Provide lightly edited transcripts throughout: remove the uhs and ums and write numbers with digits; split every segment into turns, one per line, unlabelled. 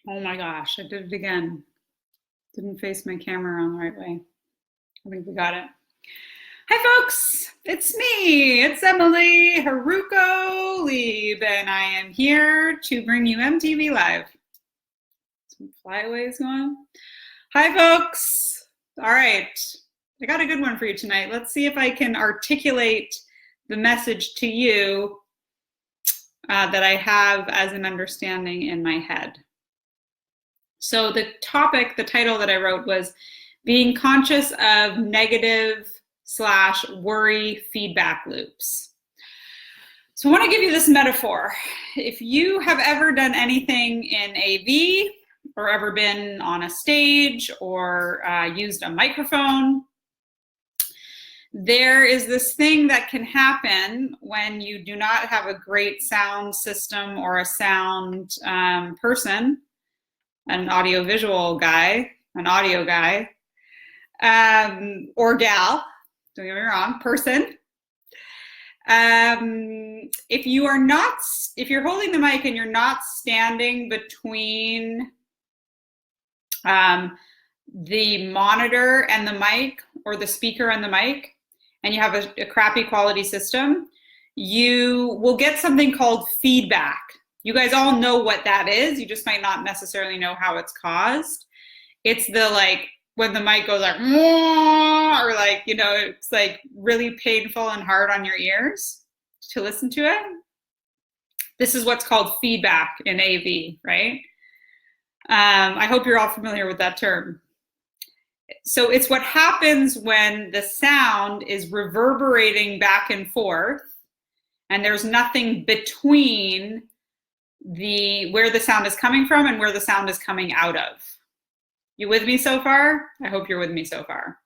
Oh my gosh, I did it again. Didn't face my camera on the right way. I think we got it. Hi folks, it's me. It's Emily Haruko Lieb, and I am here to bring you EmTV Live. Some flyaways going. Hi folks. All right, I got a good one for you tonight. Let's see if I can articulate the message to you that I have as an understanding in my head. So the title that I wrote was being conscious of negative/worry feedback loops. So I want to give you this metaphor. If you have ever done anything in AV or ever been on a stage or used a microphone, there is this thing that can happen when you do not have a great sound system or a sound person, an audio-visual guy, an audio guy, or gal, don't get me wrong, person. If you're holding the mic and you're not standing between the monitor and the mic, or the speaker and the mic, and you have a crappy quality system, you will get something called feedback. You guys all know what that is. You just might not necessarily know how it's caused. It's the when the mic goes like, or it's like really painful and hard on your ears to listen to it. This is what's called feedback in AV, right? I hope you're all familiar with that term. So it's what happens when the sound is reverberating back and forth and there's nothing between where the sound is coming from and where the sound is coming out of. You with me so far? I hope you're with me so far.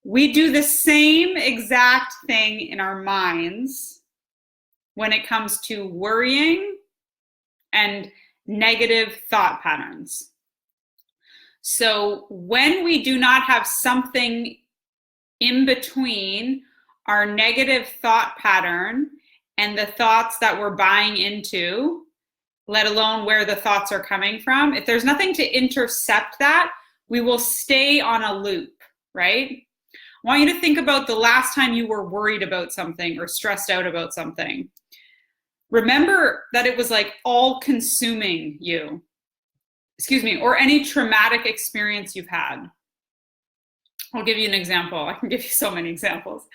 We do the same exact thing in our minds when it comes to worrying and negative thought patterns. So when we do not have something in between our negative thought pattern and the thoughts that we're buying into, let alone where the thoughts are coming from, if there's nothing to intercept that, we will stay on a loop, right? I want you to think about the last time you were worried about something or stressed out about something. Remember that it was like all consuming you, or any traumatic experience you've had. I'll give you an example. I can give you so many examples.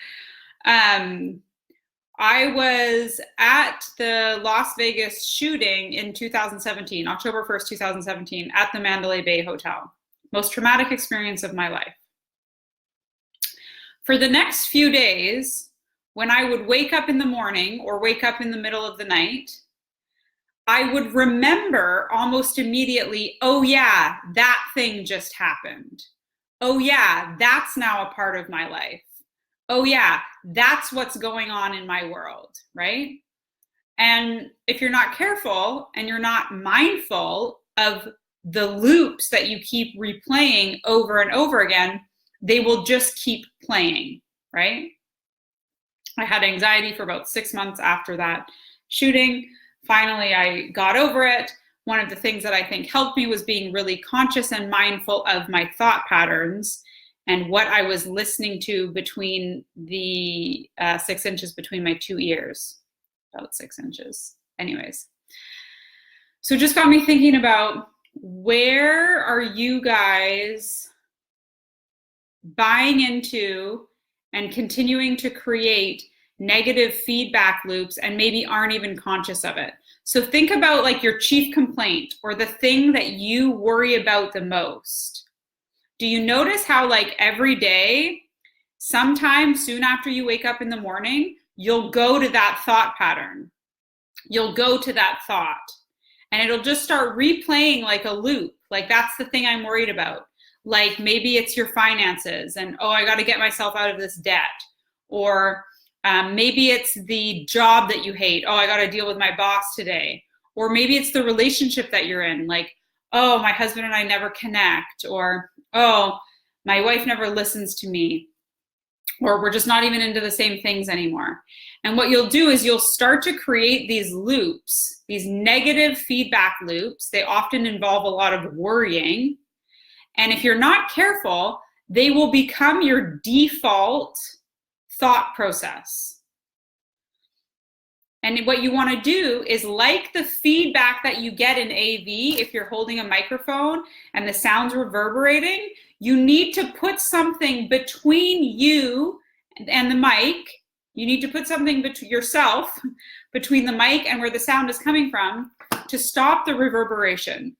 I was at the Las Vegas shooting in 2017, October 1st, 2017, at the Mandalay Bay Hotel. Most traumatic experience of my life. For the next few days, when I would wake up in the morning or wake up in the middle of the night, I would remember almost immediately, oh yeah, that thing just happened. Oh yeah, that's now a part of my life. Oh yeah, that's what's going on in my world, right? And if you're not careful and you're not mindful of the loops that you keep replaying over and over again, they will just keep playing, right? I had anxiety for about 6 months after that shooting. Finally, I got over it. One of the things that I think helped me was being really conscious and mindful of my thought patterns and what I was listening to between the 6 inches between my two ears, about 6 inches. Anyways, so just got me thinking about, where are you guys buying into and continuing to create negative feedback loops and maybe aren't even conscious of it? So think about like your chief complaint or the thing that you worry about the most. Do you notice how like every day, sometime soon after you wake up in the morning, you'll go to that thought pattern. You'll go to that thought and it'll just start replaying like a loop. Like, that's the thing I'm worried about. Like maybe it's your finances and, oh, I got to get myself out of this debt. Or maybe it's the job that you hate. Oh, I got to deal with my boss today. Or maybe it's the relationship that you're in. Like, oh, my husband and I never connect. Or, oh, my wife never listens to me. or we're just not even into the same things anymore. And what you'll do is you'll start to create these loops, these negative feedback loops. They often involve a lot of worrying. And if you're not careful, they will become your default thought process. And what you want to do is, like the feedback that you get in AV, if you're holding a microphone and the sound's reverberating, you need to put something between you and the mic. You need to put something between yourself, between the mic and where the sound is coming from, to stop the reverberation.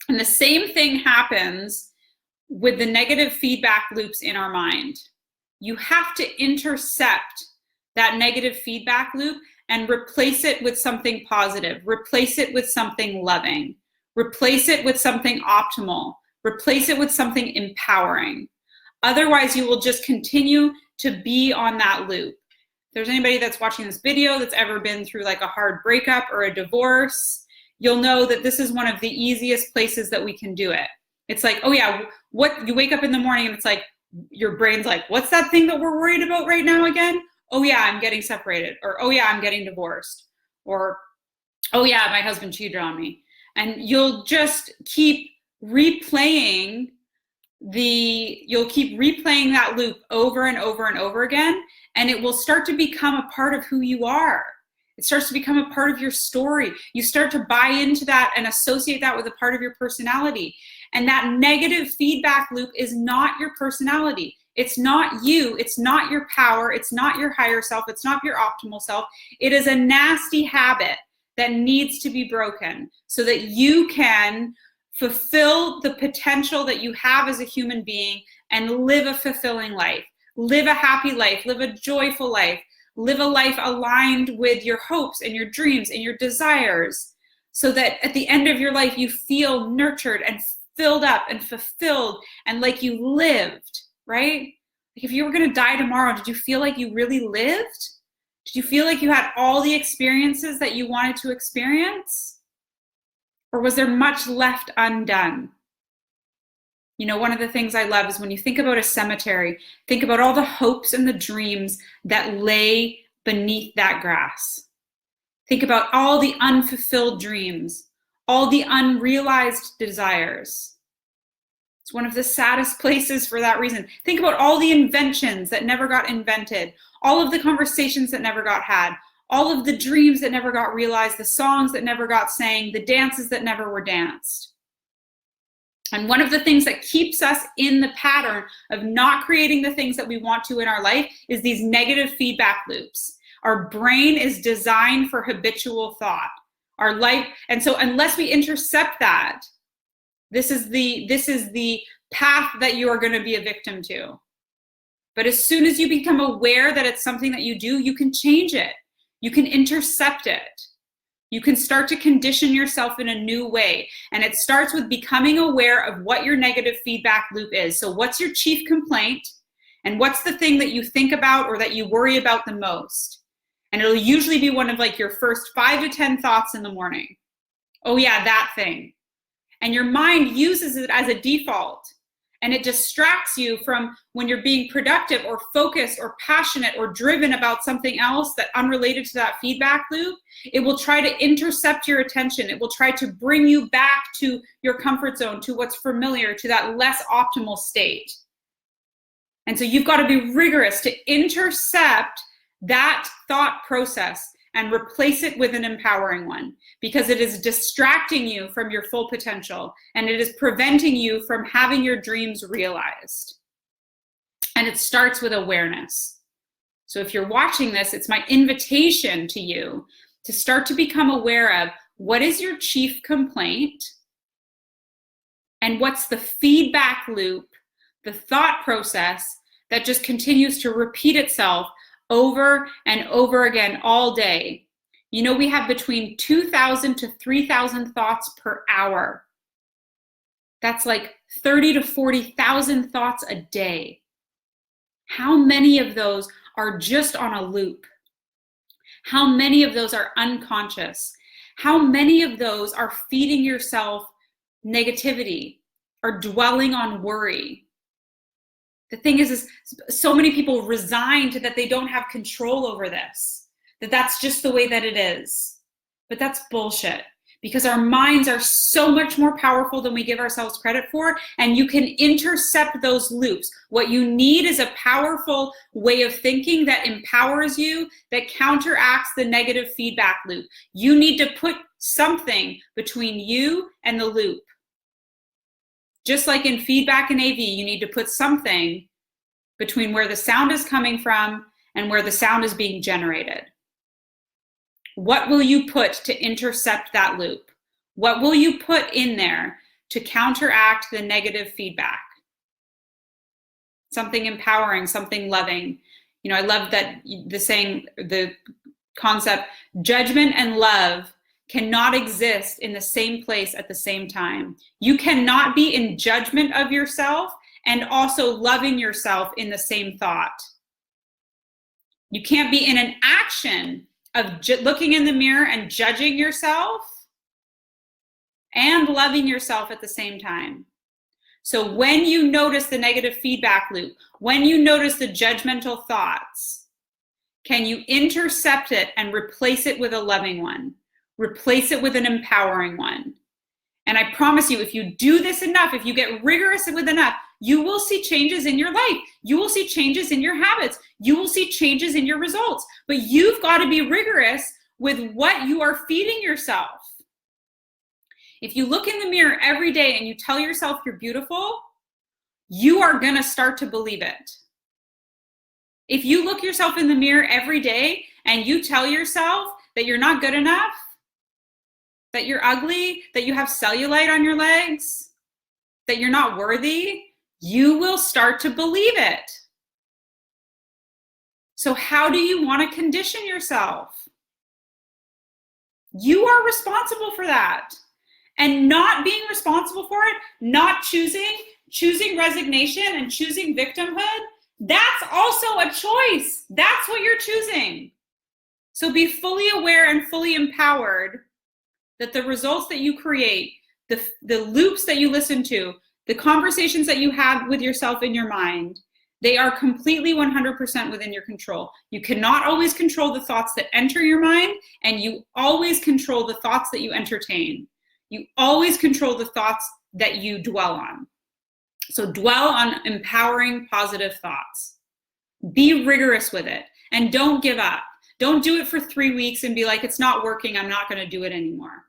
And the same thing happens with the negative feedback loops in our mind. You have to intercept that negative feedback loop and replace it with something positive. Replace it with something loving. Replace it with something optimal. Replace it with something empowering. Otherwise, you will just continue to be on that loop. If there's anybody that's watching this video that's ever been through like a hard breakup or a divorce, you'll know that this is one of the easiest places that we can do it. It's like, oh yeah, what, you wake up in the morning and it's like, your brain's like, what's that thing that we're worried about right now again? Oh yeah, I'm getting separated. Or, oh yeah, I'm getting divorced. Or, oh yeah, my husband cheated on me. And you'll just keep replaying that loop over and over and over again, and it will start to become a part of who you are. It starts to become a part of your story. You start to buy into that and associate that with a part of your personality. And that negative feedback loop is not your personality. It's not you. It's not your power. It's not your higher self. It's not your optimal self. It is a nasty habit that needs to be broken so that you can fulfill the potential that you have as a human being and live a fulfilling life. Live a happy life. Live a joyful life. Live a life aligned with your hopes and your dreams and your desires, so that at the end of your life you feel nurtured and filled up and fulfilled and like you lived, right? Like if you were going to die tomorrow, did you feel like you really lived? Did you feel like you had all the experiences that you wanted to experience? Or was there much left undone? You know, one of the things I love is when you think about a cemetery, think about all the hopes and the dreams that lay beneath that grass. Think about all the unfulfilled dreams, all the unrealized desires. It's one of the saddest places for that reason. Think about all the inventions that never got invented, all of the conversations that never got had, all of the dreams that never got realized, the songs that never got sang, the dances that never were danced. And one of the things that keeps us in the pattern of not creating the things that we want to in our life is these negative feedback loops. Our brain is designed for habitual thought. Our life, and so unless we intercept that, this is the path that you are going to be a victim to. But as soon as you become aware that it's something that you do, you can change it. You can intercept it. You can start to condition yourself in a new way. And it starts with becoming aware of what your negative feedback loop is. So what's your chief complaint? And what's the thing that you think about or that you worry about the most? And it'll usually be one of like your first 5 to 10 thoughts in the morning. Oh yeah, that thing. And your mind uses it as a default. And it distracts you from when you're being productive or focused or passionate or driven about something else that unrelated to that feedback loop. It will try to intercept your attention. It will try to bring you back to your comfort zone, to what's familiar, to that less optimal state. And so you've got to be rigorous to intercept that thought process and replace it with an empowering one, because it is distracting you from your full potential and it is preventing you from having your dreams realized. And it starts with awareness. So if you're watching this, it's my invitation to you to start to become aware of what is your chief complaint and what's the feedback loop, the thought process that just continues to repeat itself over and over again all day. You know, we have between 2,000 to 3,000 thoughts per hour. That's like 30 to 40,000 thoughts a day. How many of those are just on a loop? How many of those are unconscious? How many of those are feeding yourself negativity or dwelling on worry? The thing is so many people resigned that they don't have control over this, that that's just the way that it is. But that's bullshit, because our minds are so much more powerful than we give ourselves credit for, and you can intercept those loops. What you need is a powerful way of thinking that empowers you, that counteracts the negative feedback loop. You need to put something between you and the loop. Just like in feedback and AV, you need to put something between where the sound is coming from and where the sound is being generated. What will you put to intercept that loop? What will you put in there to counteract the negative feedback? Something empowering, something loving. You know, I love that the concept, judgment and love cannot exist in the same place at the same time. You cannot be in judgment of yourself and also loving yourself in the same thought. You can't be in an action of looking in the mirror and judging yourself and loving yourself at the same time. So when you notice the negative feedback loop, when you notice the judgmental thoughts, can you intercept it and replace it with a loving one? Replace it with an empowering one. And I promise you, if you do this enough, if you get rigorous with enough, you will see changes in your life. You will see changes in your habits. You will see changes in your results. But you've got to be rigorous with what you are feeding yourself. If you look in the mirror every day and you tell yourself you're beautiful, you are going to start to believe it. If you look yourself in the mirror every day and you tell yourself that you're not good enough, that you're ugly, that you have cellulite on your legs, that you're not worthy, you will start to believe it. So how do you want to condition yourself? You are responsible for that. And not being responsible for it, not choosing resignation and choosing victimhood, that's also a choice. That's what you're choosing. So be fully aware and fully empowered that the results that you create, the loops that you listen to, the conversations that you have with yourself in your mind, they are completely 100% within your control. You cannot always control the thoughts that enter your mind, and you always control the thoughts that you entertain. You always control the thoughts that you dwell on. So dwell on empowering, positive thoughts. Be rigorous with it, and don't give up. Don't do it for 3 weeks and be like, it's not working, I'm not going to do it anymore.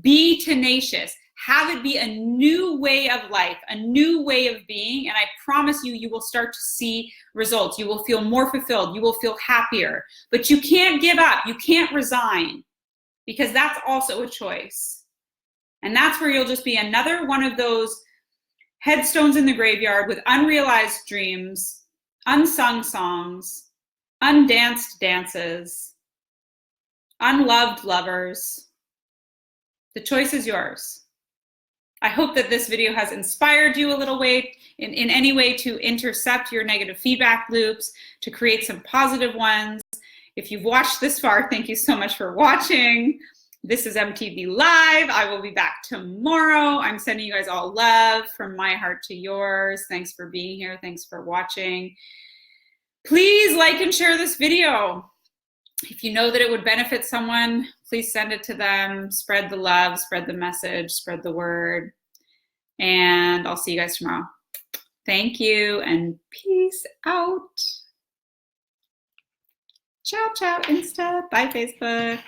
Be tenacious. Have it be a new way of life, a new way of being, and I promise you, you will start to see results. You will feel more fulfilled. You will feel happier. But you can't give up. You can't resign, because that's also a choice. And that's where you'll just be another one of those headstones in the graveyard with unrealized dreams, unsung songs, undanced dances, unloved lovers. The choice is yours. I hope that this video has inspired you a little way, in any way, to intercept your negative feedback loops, to create some positive ones. If you've watched this far, thank you so much for watching. This is EmTV Live. I will be back tomorrow. I'm sending you guys all love from my heart to yours. Thanks for being here. Thanks for watching. Please like and share this video. If you know that it would benefit someone, please send it to them. Spread the love, spread the message, spread the word. And I'll see you guys tomorrow. Thank you and peace out. Ciao, ciao, Insta. Bye, Facebook.